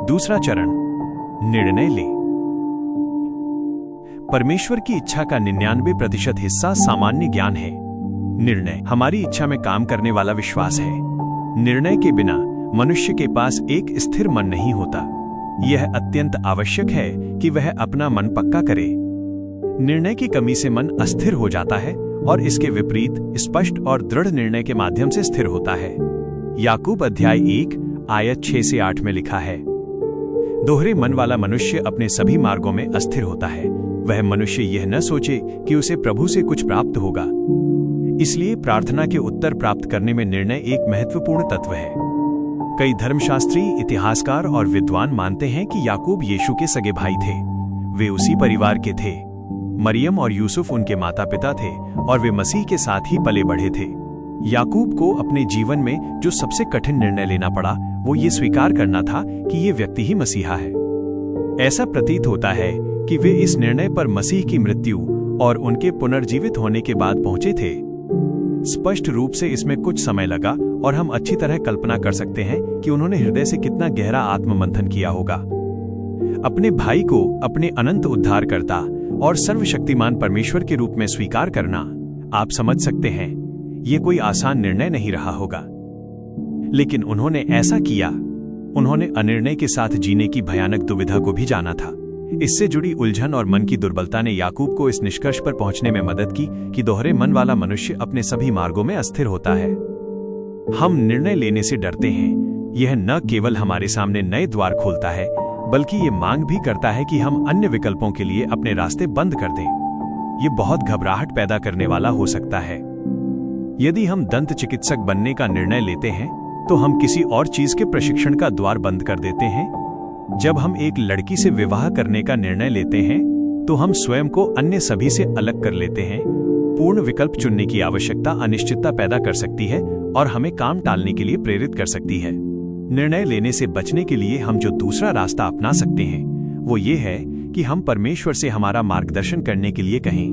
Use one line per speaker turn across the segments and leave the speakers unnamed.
दूसरा चरण, निर्णय ले। परमेश्वर की इच्छा का 99% हिस्सा सामान्य ज्ञान है। निर्णय हमारी इच्छा में काम करने वाला विश्वास है। निर्णय के बिना मनुष्य के पास एक स्थिर मन नहीं होता। यह अत्यंत आवश्यक है कि वह अपना मन पक्का करे। निर्णय की कमी से मन अस्थिर हो जाता है और इसके विपरीत स्पष्ट और दृढ़ निर्णय के माध्यम से स्थिर होता है। याकूब अध्याय 1 आयत 6 से 8 में लिखा है, दोहरे मन वाला मनुष्य अपने सभी मार्गों में अस्थिर होता है। वह मनुष्य यह न सोचे कि उसे प्रभु से कुछ प्राप्त होगा। इसलिए प्रार्थना के उत्तर प्राप्त करने में निर्णय एक महत्वपूर्ण तत्व है। कई धर्मशास्त्री, इतिहासकार और विद्वान मानते हैं कि याकूब यीशु के सगे भाई थे। वे उसी परिवार के थे। मरियम और यूसुफ उनके माता पिता थे और वे मसीह के साथ ही पले बढ़े थे। याकूब को अपने जीवन में जो सबसे कठिन निर्णय लेना पड़ा वो ये स्वीकार करना था कि ये व्यक्ति ही मसीहा है। ऐसा प्रतीत होता है कि वे इस निर्णय पर मसीह की मृत्यु और उनके पुनर्जीवित होने के बाद पहुंचे थे। स्पष्ट रूप से इसमें कुछ समय लगा और हम अच्छी तरह कल्पना कर सकते हैं कि उन्होंने हृदय से कितना गहरा आत्ममंथन किया होगा। अपने भाई को अपने अनंत उद्धारकर्ता और सर्वशक्तिमान परमेश्वर के रूप में स्वीकार करना, आप समझ सकते हैं, ये कोई आसान निर्णय नहीं रहा होगा। लेकिन उन्होंने ऐसा किया। उन्होंने अनिर्णय के साथ जीने की भयानक दुविधा को भी जाना था। इससे जुड़ी उलझन और मन की दुर्बलता ने याकूब को इस निष्कर्ष पर पहुंचने में मदद की कि दोहरे मन वाला मनुष्य अपने सभी मार्गों में अस्थिर होता है। हम निर्णय लेने से डरते हैं। यह न केवल हमारे सामने नए द्वार खोलता है, बल्कि ये मांग भी करता है कि हम अन्य विकल्पों के लिए अपने रास्ते बंद कर दें। ये बहुत घबराहट पैदा करने वाला हो सकता है। यदि हम दंत चिकित्सक बनने का निर्णय लेते हैं तो हम किसी और चीज के प्रशिक्षण का द्वार बंद कर देते हैं। जब हम एक लड़की से विवाह करने का निर्णय लेते हैं तो हम स्वयं को अन्य सभी से अलग कर लेते हैं। पूर्ण विकल्प चुनने की आवश्यकता अनिश्चितता पैदा कर सकती है और हमें काम टालने के लिए प्रेरित कर सकती है। निर्णय लेने से बचने के लिए हम जो दूसरा रास्ता अपना सकते हैं वो ये है कि हम परमेश्वर से हमारा मार्गदर्शन करने के लिए कहें।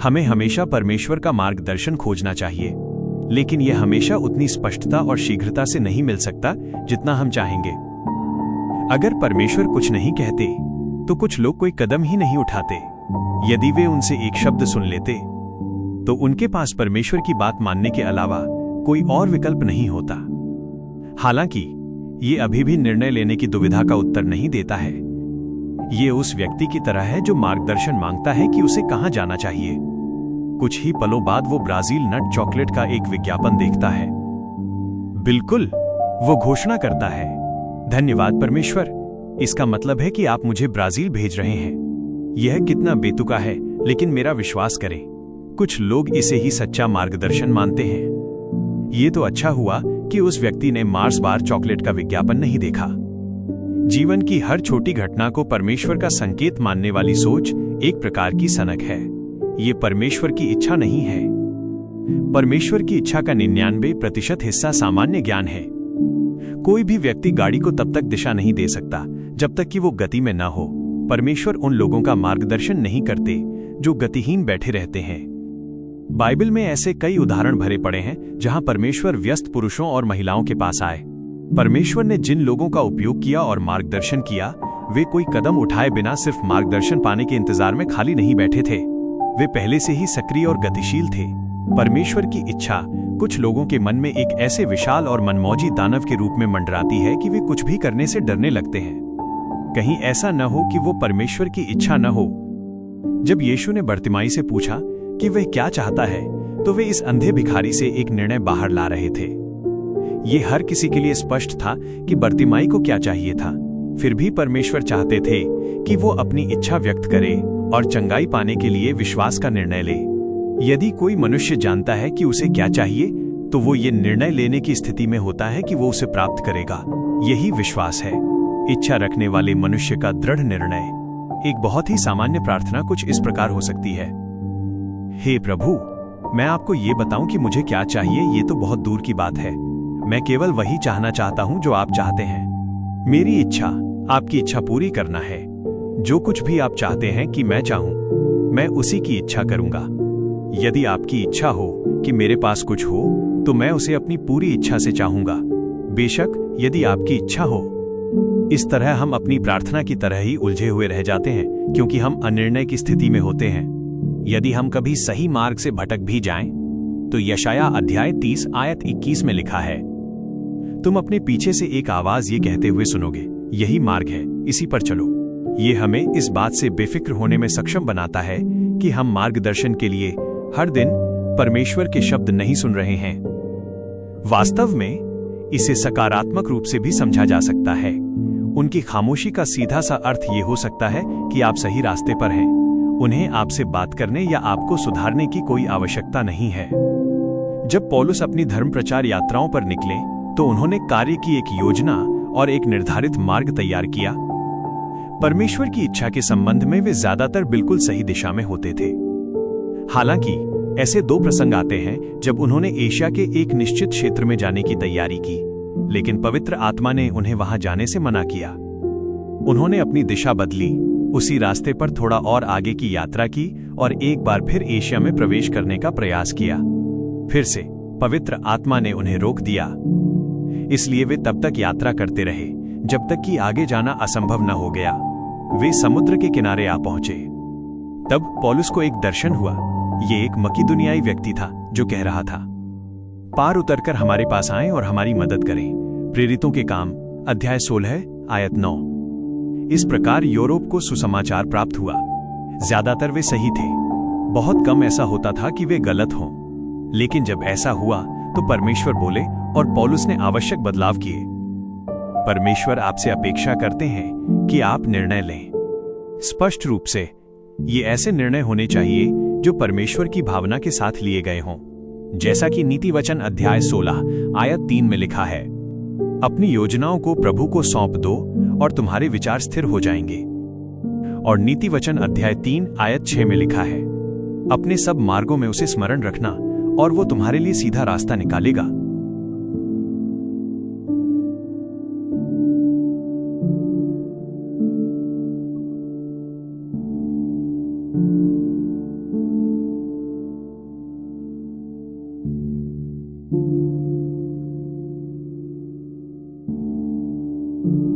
हमें हमेशा परमेश्वर का मार्गदर्शन खोजना चाहिए, लेकिन यह हमेशा उतनी स्पष्टता और शीघ्रता से नहीं मिल सकता जितना हम चाहेंगे। अगर परमेश्वर कुछ नहीं कहते तो कुछ लोग कोई कदम ही नहीं उठाते। यदि वे उनसे एक शब्द सुन लेते तो उनके पास परमेश्वर की बात मानने के अलावा कोई और विकल्प नहीं होता। हालांकि ये अभी भी निर्णय लेने की दुविधा का उत्तर नहीं देता है। ये उस व्यक्ति की तरह है जो मार्गदर्शन मांगता है कि उसे कहां जाना चाहिए। कुछ ही पलों बाद वो ब्राजील नट चॉकलेट का एक विज्ञापन देखता है। बिल्कुल, वो घोषणा करता है, धन्यवाद परमेश्वर, इसका मतलब है कि आप मुझे ब्राजील भेज रहे हैं। यह कितना बेतुका है, लेकिन मेरा विश्वास करें, कुछ लोग इसे ही सच्चा मार्गदर्शन मानते हैं। ये तो अच्छा हुआ कि उस व्यक्ति ने मार्स बार चॉकलेट का विज्ञापन नहीं देखा। जीवन की हर छोटी घटना को परमेश्वर का संकेत मानने वाली सोच एक प्रकार की सनक है। ये परमेश्वर की इच्छा नहीं है। परमेश्वर की इच्छा का 99% हिस्सा सामान्य ज्ञान है। कोई भी व्यक्ति गाड़ी को तब तक दिशा नहीं दे सकता जब तक कि वो गति में न हो। परमेश्वर उन लोगों का मार्गदर्शन नहीं करते जो गतिहीन बैठे रहते हैं। बाइबल में ऐसे कई उदाहरण भरे पड़े हैं जहां परमेश्वर व्यस्त पुरुषों और महिलाओं के पास आए। परमेश्वर ने जिन लोगों का उपयोग किया और मार्गदर्शन किया, वे कोई कदम उठाए बिना सिर्फ मार्गदर्शन पाने के इंतजार में खाली नहीं बैठे थे। वे पहले से ही सक्रिय और गतिशील थे। परमेश्वर की इच्छा कुछ लोगों के मन में एक ऐसे विशाल और मनमौजी दानव के रूप में मंडराती है कि वे कुछ भी करने से डरने लगते हैं। कहीं ऐसा न हो कि वो परमेश्वर की इच्छा न हो। जब यीशु ने बर्तिमाई से पूछा कि वह क्या चाहता है, तो वे इस अंधे भिखारी से एक निर्णय बाहर ला रहे थे। ये हर किसी के लिए स्पष्ट था कि बर्तिमाई को क्या चाहिए था। फिर भी परमेश्वर चाहते थे कि वो अपनी इच्छा व्यक्त करे और चंगाई पाने के लिए विश्वास का निर्णय ले। यदि कोई मनुष्य जानता है कि उसे क्या चाहिए, तो वो ये निर्णय लेने की स्थिति में होता है कि वो उसे प्राप्त करेगा। यही विश्वास है, इच्छा रखने वाले मनुष्य का दृढ़ निर्णय। एक बहुत ही सामान्य प्रार्थना कुछ इस प्रकार हो सकती है, हे प्रभु, मैं आपको ये बताऊं कि मुझे क्या चाहिए, ये तो बहुत दूर की बात है। मैं केवल वही चाहना चाहता हूं जो आप चाहते हैं। मेरी इच्छा आपकी इच्छा पूरी करना है। जो कुछ भी आप चाहते हैं कि मैं चाहूं, मैं उसी की इच्छा करूंगा। यदि आपकी इच्छा हो कि मेरे पास कुछ हो, तो मैं उसे अपनी पूरी इच्छा से चाहूंगा। बेशक यदि आपकी इच्छा हो। इस तरह हम अपनी प्रार्थना की तरह ही उलझे हुए रह जाते हैं, क्योंकि हम अनिर्णय की स्थिति में होते हैं। यदि हम कभी सही मार्ग से भटक भी जाएं, तो यशाया अध्याय 30 आयत 21 में लिखा है, तुम अपने पीछे से एक आवाज ये कहते हुए सुनोगे, यही मार्ग है, इसी पर चलो। ये हमें इस बात से बेफिक्र होने में सक्षम बनाता है कि हम मार्गदर्शन के लिए हर दिन परमेश्वर के शब्द नहीं सुन रहे हैं। वास्तव में इसे सकारात्मक रूप से भी समझा जा सकता है। उनकी खामोशी का सीधा सा अर्थ ये हो सकता है कि आप सही रास्ते पर हैं। उन्हें आपसे बात करने या आपको सुधारने की कोई आवश्यकता नहीं है। जब पौलुस अपनी धर्म प्रचार यात्राओं पर निकले, तो उन्होंने कार्य की एक योजना और एक निर्धारित मार्ग तैयार किया। परमेश्वर की इच्छा के संबंध में वे ज्यादातर बिल्कुल सही दिशा में होते थे। हालांकि ऐसे 2 प्रसंग आते हैं जब उन्होंने एशिया के एक निश्चित क्षेत्र में जाने की तैयारी की, लेकिन पवित्र आत्मा ने उन्हें वहां जाने से मना किया। उन्होंने अपनी दिशा बदली, उसी रास्ते पर थोड़ा और आगे की यात्रा की और एक बार फिर एशिया में प्रवेश करने का प्रयास किया। फिर से पवित्र आत्मा ने उन्हें रोक दिया। इसलिए वे तब तक यात्रा करते रहे जब तक कि आगे जाना असंभव न हो गया। वे समुद्र के किनारे आ पहुंचे। तब पौलुस को एक दर्शन हुआ। ये एक मकीदुनियाई व्यक्ति था जो कह रहा था, पार उतरकर हमारे पास आएं और हमारी मदद करें। प्रेरितों के काम अध्याय 16 आयत 9। इस प्रकार यूरोप को सुसमाचार प्राप्त हुआ। ज्यादातर वे सही थे, बहुत कम ऐसा होता था कि वे गलत हों। लेकिन जब ऐसा हुआ तो परमेश्वर बोले और पौलुस ने आवश्यक बदलाव किए। परमेश्वर आपसे अपेक्षा करते हैं कि आप निर्णय लें। स्पष्ट रूप से ये ऐसे निर्णय होने चाहिए जो परमेश्वर की भावना के साथ लिए गए हों, जैसा कि नीति वचन अध्याय 16 आयत 3 में लिखा है, अपनी योजनाओं को प्रभु को सौंप दो और तुम्हारे विचार स्थिर हो जाएंगे। और नीति वचन अध्याय 3 आयत 6 में लिखा है, अपने सब मार्गों में उसे स्मरण रखना और वो तुम्हारे लिए सीधा रास्ता निकालेगा।